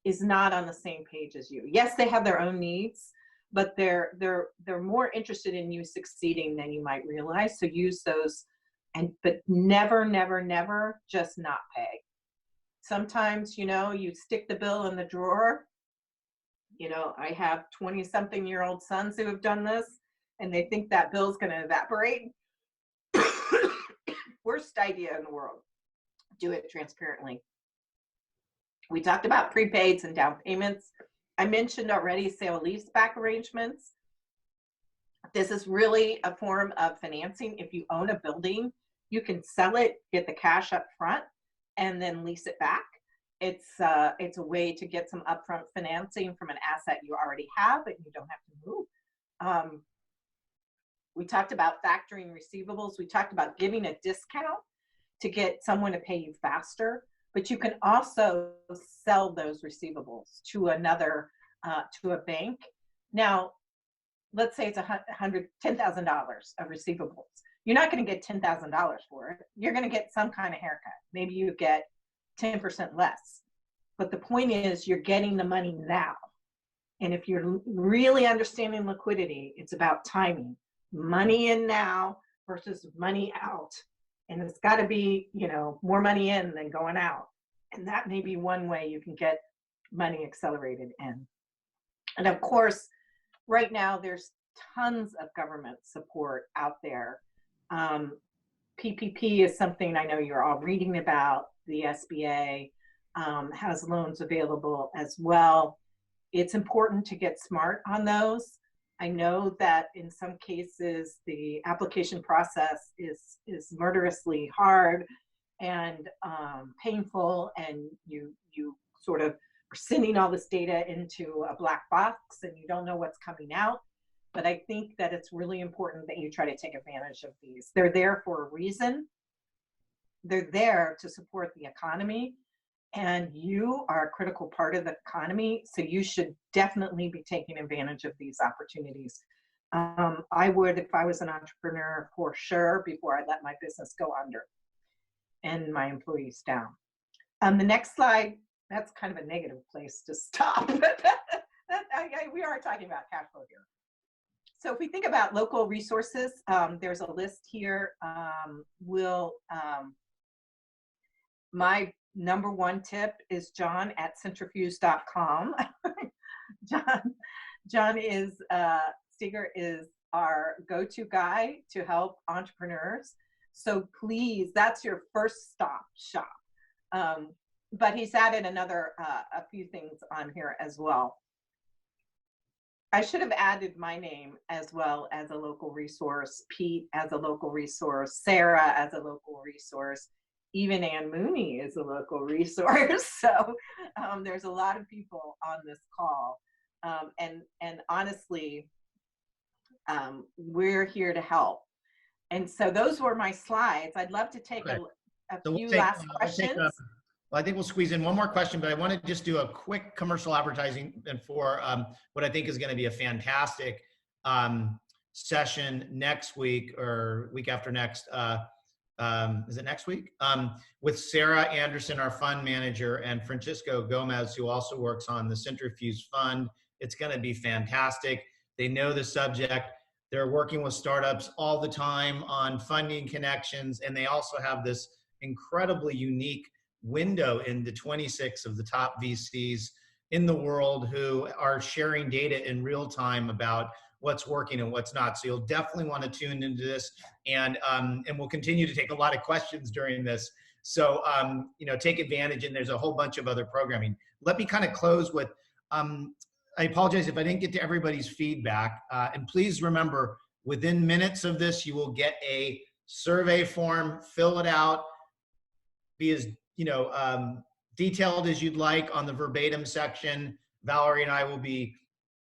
is not on the same page as you. Yes, they have their own needs, but they're more interested in you succeeding than you might realize. So use those, but never, never, never just not pay. Sometimes, you stick the bill in the drawer. I have 20-something-year-old sons who have done this, and they think that bill's going to evaporate. Worst idea in the world. Do it transparently. We talked about prepaids and down payments. I mentioned already sale leaseback arrangements. This is really a form of financing. If you own a building, you can sell it, get the cash up front, and then lease it back. It's a way to get some upfront financing from an asset you already have and you don't have to move. We talked about factoring receivables. We talked about giving a discount to get someone to pay you faster, but you can also sell those receivables to to a bank. Now, let's say it's $10,000 of receivables. You're not going to get $10,000 for it. You're going to get some kind of haircut. Maybe you get 10% less. But the point is, you're getting the money now. And if you're really understanding liquidity, it's about timing. Money in now versus money out. And it's got to be, you know, more money in than going out. And that may be one way you can get money accelerated in. And of course, right now, there's tons of government support out there. PPP is something I know you're all reading about. The SBA has loans available as well. It's important to get smart on those. I know that in some cases, the application process is murderously hard and painful, and you sort of are sending all this data into a black box and you don't know what's coming out. But I think that it's really important that you try to take advantage of these. They're there for a reason. They're there to support the economy, and you are a critical part of the economy, so you should definitely be taking advantage of these opportunities. I would, if I was an entrepreneur, for sure, before I let my business go under and my employees down. The next slide, that's kind of a negative place to stop. We are talking about cash flow here. So if we think about local resources, there's a list here. My number one tip is John at Cintrifuse.com. John is, Steger is our go-to guy to help entrepreneurs. So please, that's your first stop shop. But he's added a few things on here as well. I should have added my name as well as a local resource, Pete as a local resource, Sarah as a local resource, even Ann Mooney is a local resource. So there's a lot of people on this call. And honestly, we're here to help. And so those were my slides. I'd love to take a few last questions. Well, I think we'll squeeze in one more question, but I want to just do a quick commercial advertising and for what I think is going to be a fantastic session next week or week after next. Is it next week? With Sarah Anderson, our fund manager, and Francisco Gomez, who also works on the Cintrifuse Fund. It's going to be fantastic. They know the subject. They're working with startups all the time on funding connections, and they also have this incredibly unique window into 26 of the top VCs in the world who are sharing data in real time about what's working and what's not. So you'll definitely want to tune into this, and we'll continue to take a lot of questions during this. So take advantage, and there's a whole bunch of other programming. Let me kind of close with, I apologize if I didn't get to everybody's feedback, and please remember, within minutes of this, you will get a survey form, fill it out, be as detailed as you'd like on the verbatim section. Valarie and I will be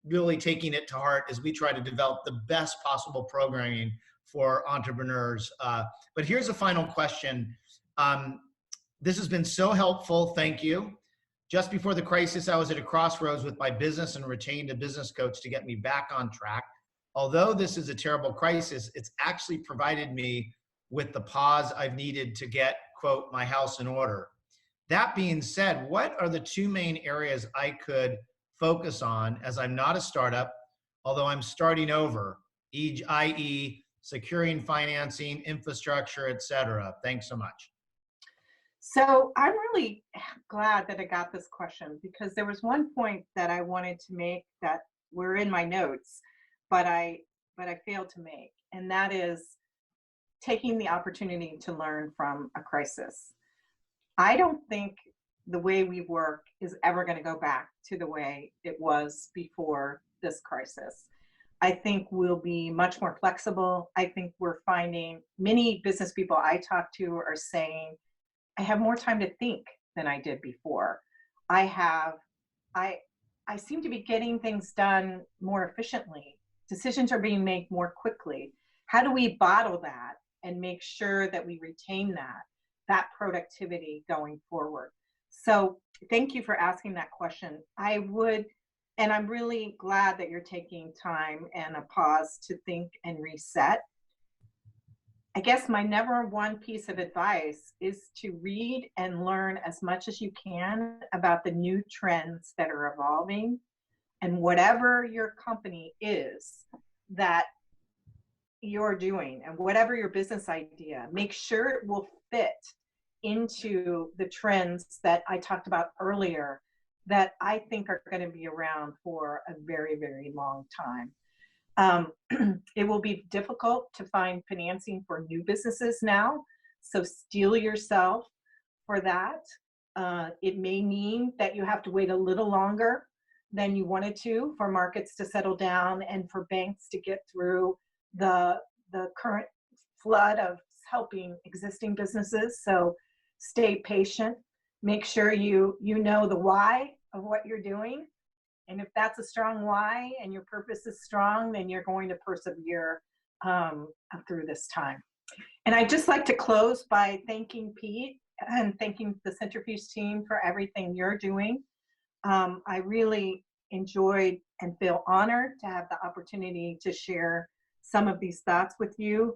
really taking it to heart as we try to develop the best possible programming for entrepreneurs. But here's a final question. This has been so helpful. Thank you. Just before the crisis, I was at a crossroads with my business and retained a business coach to get me back on track. Although this is a terrible crisis, it's actually provided me with the pause I've needed to get, quote, my house in order. That being said, what are the two main areas I could focus on as I'm not a startup, although I'm starting over, i.e. securing financing, infrastructure, et cetera? Thanks so much. So I'm really glad that I got this question, because there was one point that I wanted to make that were in my notes, but I failed to make, and that is taking the opportunity to learn from a crisis. I don't think the way we work is ever going to go back to the way it was before this crisis. I think we'll be much more flexible. I think we're finding many business people I talk to are saying, I have more time to think than I did before. I seem to be getting things done more efficiently. Decisions are being made more quickly. How do we bottle that and make sure that we retain that productivity going forward? So thank you for asking that question. And I'm really glad that you're taking time and a pause to think and reset. I guess my number one piece of advice is to read and learn as much as you can about the new trends that are evolving, and whatever your company is that you're doing and whatever your business idea, make sure it will fit into the trends that I talked about earlier that I think are going to be around for a very, very long time. It will be difficult to find financing for new businesses now, so steel yourself for that. It may mean that you have to wait a little longer than you wanted to for markets to settle down and for banks to get through the current flood of helping existing businesses. So stay patient. Make sure you know the why of what you're doing. And if that's a strong why and your purpose is strong, then you're going to persevere through this time. And I'd just like to close by thanking Pete and thanking the Cintrifuse team for everything you're doing. I really enjoyed and feel honored to have the opportunity to share some of these thoughts with you.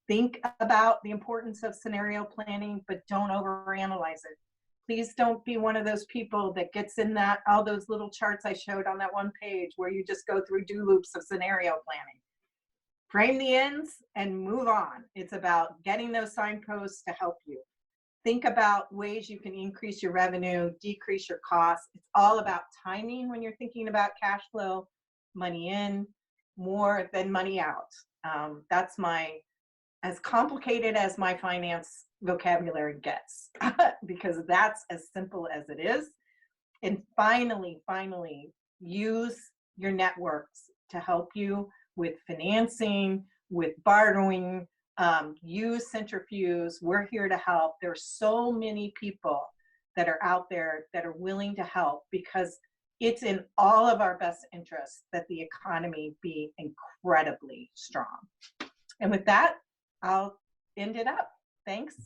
Think about the importance of scenario planning, but don't overanalyze it. Please don't be one of those people that gets in that all those little charts I showed on that one page where you just go through do loops of scenario planning. Frame the ends and move on. It's about getting those signposts to help you. Think about ways you can increase your revenue, decrease your costs. It's all about timing when you're thinking about cash flow, money in more than money out. That's as complicated as my finance vocabulary gets, because that's as simple as it is. And finally, use your networks to help you with financing, with borrowing. Use Cintrifuse. We're here to help. There's so many people that are out there that are willing to help, because it's in all of our best interests that the economy be incredibly strong. And with that, I'll end it up. Thanks.